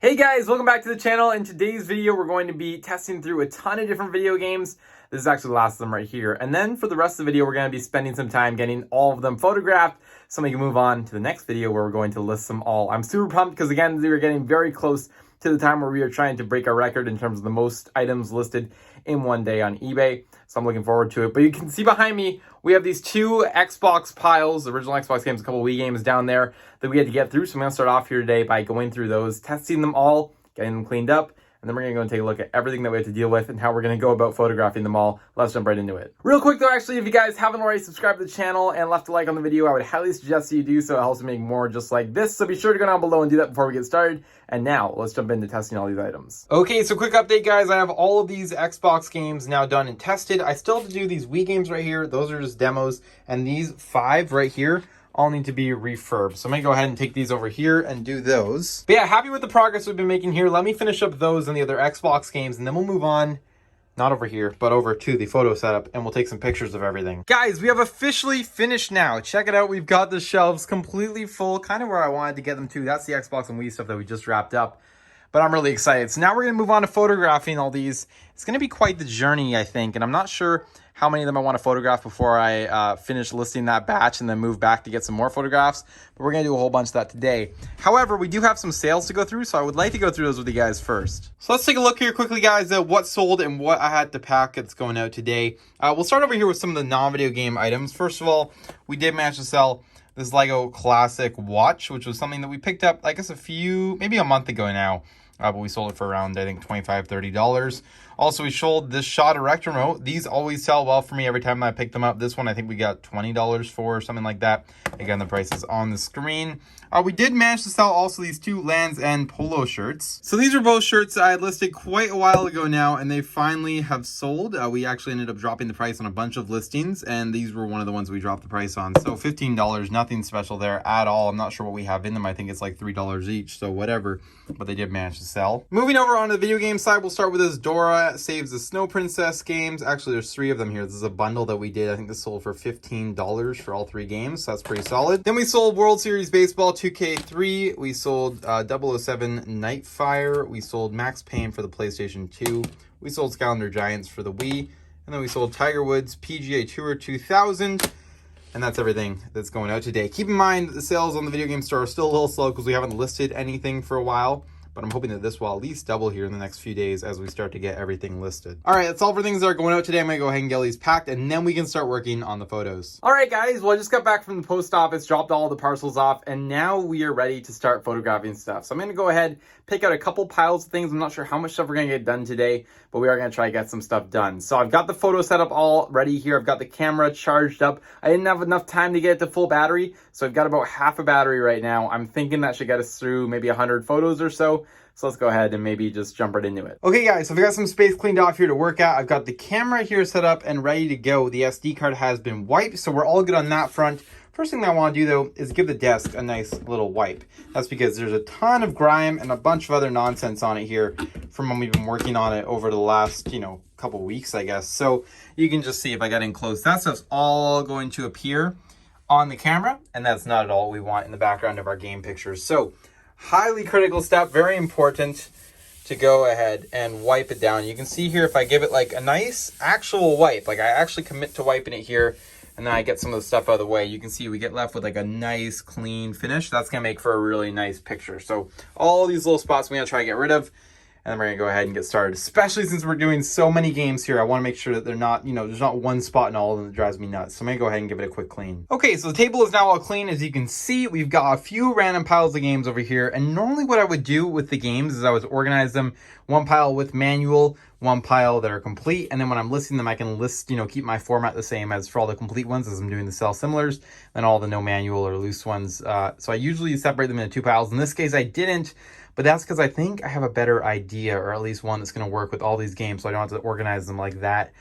Hey guys, welcome back to the channel. In today's video, we're going to be testing through a ton of different video games. This is actually the last of them right here. And then for the rest of the video, we're going to be spending some time getting all of them photographed so we can move on to the next video where we're going to list them all. I'm super pumped because again, we are getting very close to the time where we are trying to break our record in terms of the most items listed in one day on eBay. So I'm looking forward to it. But you can see behind me, we have these two Xbox piles, original Xbox games, a couple Wii games down there that we had to get through. So I'm going to start off here today by going through those, testing them all, getting them cleaned up, and then we're going to go and take a look at everything that we have to deal with and how we're going to go about photographing them all. Let's jump right into it. Real quick though, actually, if you guys haven't already subscribed to the channel and left a like on the video, I would highly suggest that you do so. It helps me make more just like this. So be sure to go down below and do that before we get started. And now let's jump into testing all these items. Okay, so quick update guys. I have all of these Xbox games now done and tested. I still have to do these Wii games right here. Those are just demos. And these 5 right here all need to be refurbed. So I'm gonna go ahead and take these over here and do those. But yeah, happy with the progress we've been making here. Let me finish up those and the other Xbox games, and then we'll move on, not over here, but over to the photo setup, and we'll take some pictures of everything. Guys, we have officially finished now. Check it out. We've got the shelves completely full, kind of where I wanted to get them to. That's the Xbox and Wii stuff that we just wrapped up. But I'm really excited. So now we're gonna move on to photographing all these. It's gonna be quite the journey, I think, and I'm not sure how many of them I want to photograph before I finish listing that batch and then move back to get some more photographs. But we're going to do a whole bunch of that today. However, we do have some sales to go through, so I would like to go through those with you guys first. So let's take a look here quickly, guys, at what sold and what I had to pack that's going out today. We'll start over here with some of the non-video game items. First of all, we did manage to sell this Lego Classic watch, which was something that we picked up, I guess, maybe a month ago now. But we sold it for around, I think, $25, $30. Also, we sold this Shaw Direct remote. These always sell well for me every time I pick them up. This one, I think we got $20 for, or something like that. Again, the price is on the screen. We did manage to sell also these 2 Land's End polo shirts. So these are both shirts I had listed quite a while ago now, and they finally have sold. We actually ended up dropping the price on a bunch of listings, and these were one of the ones we dropped the price on. So $15, nothing special there at all. I'm not sure what we have in them. I think it's like $3 each, so whatever. But they did manage to sell. Moving over onto the video game side, we'll start with this Dora Saves the Snow Princess games. Actually, there's 3 of them here. This is a bundle that we did. I think this sold for $15 for all 3 games, so that's pretty solid. Then we sold World Series Baseball 2K3. We sold 007 Nightfire. We sold Max Payne for the PlayStation 2. We sold Scavenger Giants for the Wii. And then we sold Tiger Woods PGA Tour 2000. And that's everything that's going out today. Keep in mind that the sales on the video game store are still a little slow because we haven't listed anything for a while. But I'm hoping that this will at least double here in the next few days as we start to get everything listed. All right, that's all for things that are going out today. I'm gonna go ahead and get all these packed, and then we can start working on the photos. All right, guys, well, I just got back from the post office, dropped all the parcels off, and now we are ready to start photographing stuff. So I'm gonna go ahead, pick out a couple piles of things. I'm not sure how much stuff we're gonna get done today, but we are gonna try to get some stuff done. So I've got the photo setup all ready here. I've got the camera charged up. I didn't have enough time to get it to full battery, so I've got about half a battery right now. I'm thinking that should get us through maybe 100 photos or so. So let's go ahead and maybe just jump right into it. Okay guys, so we got some space cleaned off here to work at. I've got the camera here set up and ready to go. The SD card has been wiped, so we're all good on that front. First thing that I want to do though is give the desk a nice little wipe. That's because there's a ton of grime and a bunch of other nonsense on it here from when we've been working on it over the last, couple weeks, I guess. So you can just see if I get in close, that stuff's all going to appear on the camera, and that's not at all what we want in the background of our game pictures. So highly critical step, very important to go ahead and wipe it down. You can see here if I give it like a nice actual wipe, like I actually commit to wiping it here, and then I get some of the stuff out of the way. You can see we get left with like a nice clean finish. That's gonna make for a really nice picture. So all these little spots we're gonna try to get rid of, and then we're gonna go ahead and get started. Especially since we're doing so many games here, I wanna make sure that they're not, there's not one spot in all of them that drives me nuts. So I'm gonna go ahead and give it a quick clean. Okay, so the table is now all clean. As you can see, we've got a few random piles of games over here. And normally what I would do with the games is I would organize them, one pile with manual, one pile that are complete. And then when I'm listing them, I can list, keep my format the same as for all the complete ones as I'm doing the sell similars and all the no manual or loose ones. So I usually separate them into 2 piles. In this case, I didn't. But that's because I think I have a better idea, or at least one that's going to work with all these games, so I don't have to organize them like that.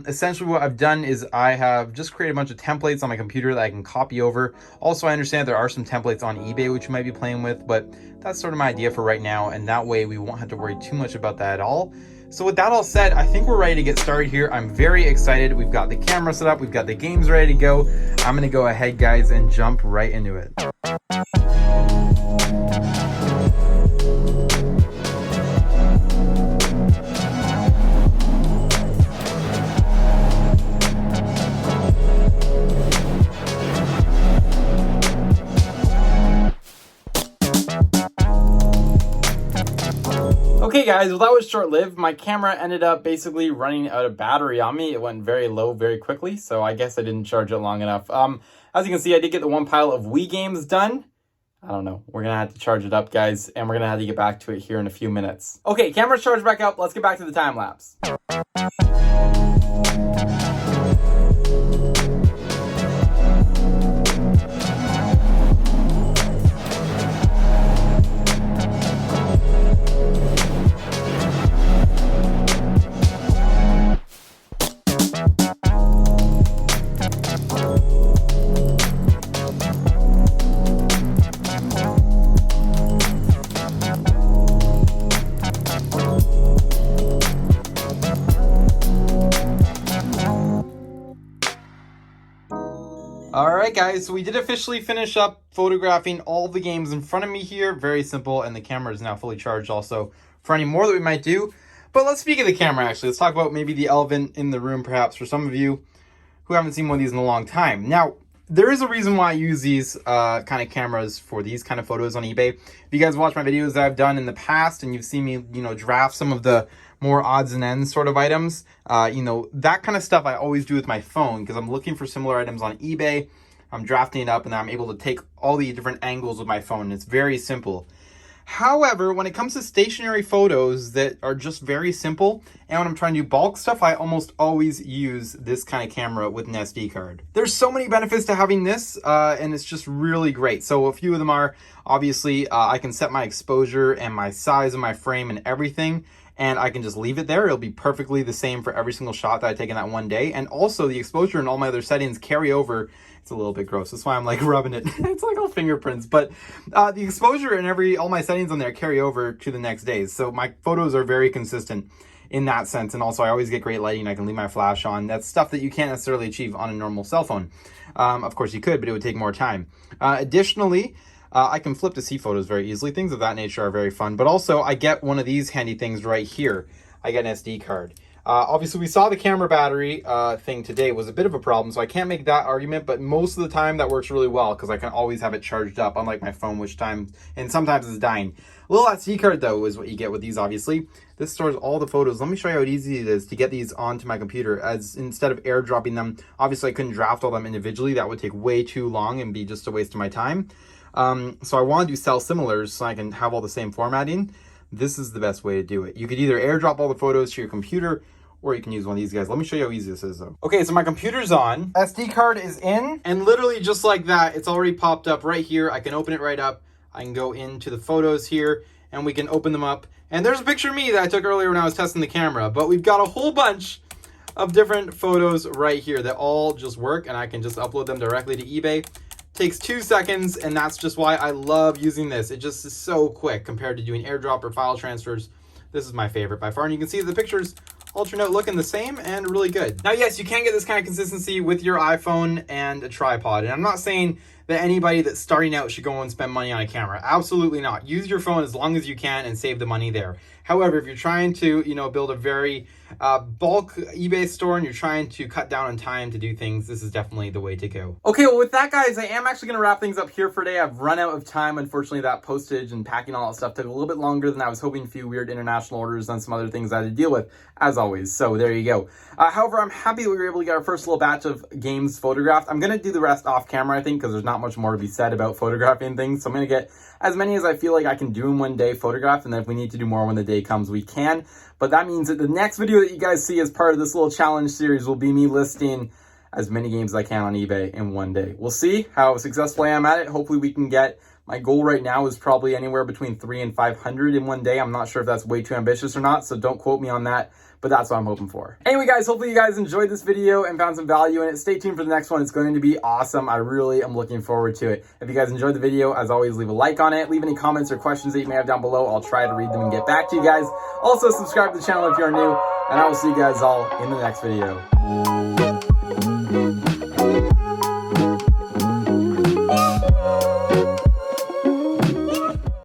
Essentially what I've done is I have just created a bunch of templates on my computer that I can copy over. Also, I understand there are some templates on eBay which you might be playing with, but that's sort of my idea for right now, and that way we won't have to worry too much about that at all. So with that all said, I think we're ready to get started here. I'm very excited. We've got the camera set up. We've got the games ready to go. I'm going to go ahead, guys, and jump right into it. Okay guys, well that was short-lived. My camera ended up basically running out of battery on me. It went very low very quickly, so I guess I didn't charge it long enough. As you can see, I did get the one pile of Wii games done. I don't know. We're going to have to charge it up, guys, and we're going to have to get back to it here in a few minutes. Okay, camera's charged back up. Let's get back to the time lapse. Alright guys, so we did officially finish up photographing all the games in front of me here. Very simple, and the camera is now fully charged also for any more that we might do. But let's speak of the camera actually. Let's talk about maybe the elephant in the room perhaps for some of you who haven't seen one of these in a long time. Now, there is a reason why I use these kind of cameras for these kind of photos on eBay. If you guys watch my videos that I've done in the past and you've seen me, draft some of the more odds and ends sort of items, that kind of stuff I always do with my phone because I'm looking for similar items on eBay. I'm drafting it up and I'm able to take all the different angles with my phone. It's very simple. However, when it comes to stationary photos that are just very simple, and when I'm trying to do bulk stuff, I almost always use this kind of camera with an SD card. There's so many benefits to having this, and it's just really great. So a few of them are, obviously, I can set my exposure and my size of my frame and everything, and I can just leave it there. It'll be perfectly the same for every single shot that I take in that one day. And also the exposure and all my other settings carry over. It's a little bit gross. That's why I'm like rubbing it. It's like all fingerprints, but the exposure and all my settings on there carry over to the next days. So my photos are very consistent in that sense. And also I always get great lighting. I can leave my flash on. That's stuff that you can't necessarily achieve on a normal cell phone. Of course you could, but it would take more time. Additionally, I can flip to see photos very easily. Things of that nature are very fun. But also, I get one of these handy things right here. I get an SD card. Obviously, we saw the camera battery thing today was a bit of a problem, so I can't make that argument. But most of the time, that works really well because I can always have it charged up, unlike my phone, and sometimes it's dying. A little SD card, though, is what you get with these, obviously. This stores all the photos. Let me show you how easy it is to get these onto my computer. As instead of airdropping them, obviously, I couldn't draft all them individually. That would take way too long and be just a waste of my time. So I want to do cell similars so I can have all the same formatting. This is the best way to do it. You could either airdrop all the photos to your computer or you can use one of these guys. Let me show you how easy this is though. Okay, so my computer's on. SD card is in, and literally just like that, it's already popped up right here. I can open it right up. I can go into the photos here and we can open them up. And there's a picture of me that I took earlier when I was testing the camera, but we've got a whole bunch of different photos right here that all just work and I can just upload them directly to eBay. Takes 2 seconds, and that's just why I love using this. It just is so quick compared to doing airdrop or file transfers. This is my favorite by far, and you can see the pictures all turn out looking the same and really good. Now, yes, you can get this kind of consistency with your iPhone and a tripod, and I'm not saying that anybody that's starting out should go and spend money on a camera. Absolutely not. Use your phone as long as you can and save the money there. However, if you're trying to, build a very bulk eBay store and you're trying to cut down on time to do things, this is definitely the way to go. Okay, well with that, guys, I am actually going to wrap things up here for today. I've run out of time. Unfortunately, that postage and packing all that stuff took a little bit longer than I was hoping. A few weird international orders and some other things I had to deal with, as always. So there you go. However, I'm happy that we were able to get our first little batch of games photographed. I'm going to do the rest off camera, I think, because there's not much more to be said about photographing things. So I'm going to get as many as I feel like I can do in one day photographed, and then if we need to do more when the day comes, we can. But that means that the next video that you guys see as part of this little challenge series will be me listing as many games as I can on eBay in one day. We'll see how successful I am at it. Hopefully we can get, my goal right now is probably anywhere between 300 and 500 in one day. I'm not sure if that's way too ambitious or not, so don't quote me on that, but that's what I'm hoping for. Anyway, guys, hopefully you guys enjoyed this video and found some value in it. Stay tuned for the next one. It's going to be awesome. I really am looking forward to it. If you guys enjoyed the video, as always, leave a like on it. Leave any comments or questions that you may have down below. I'll try to read them and get back to you guys. Also, subscribe to the channel if you're new, and I will see you guys all in the next video.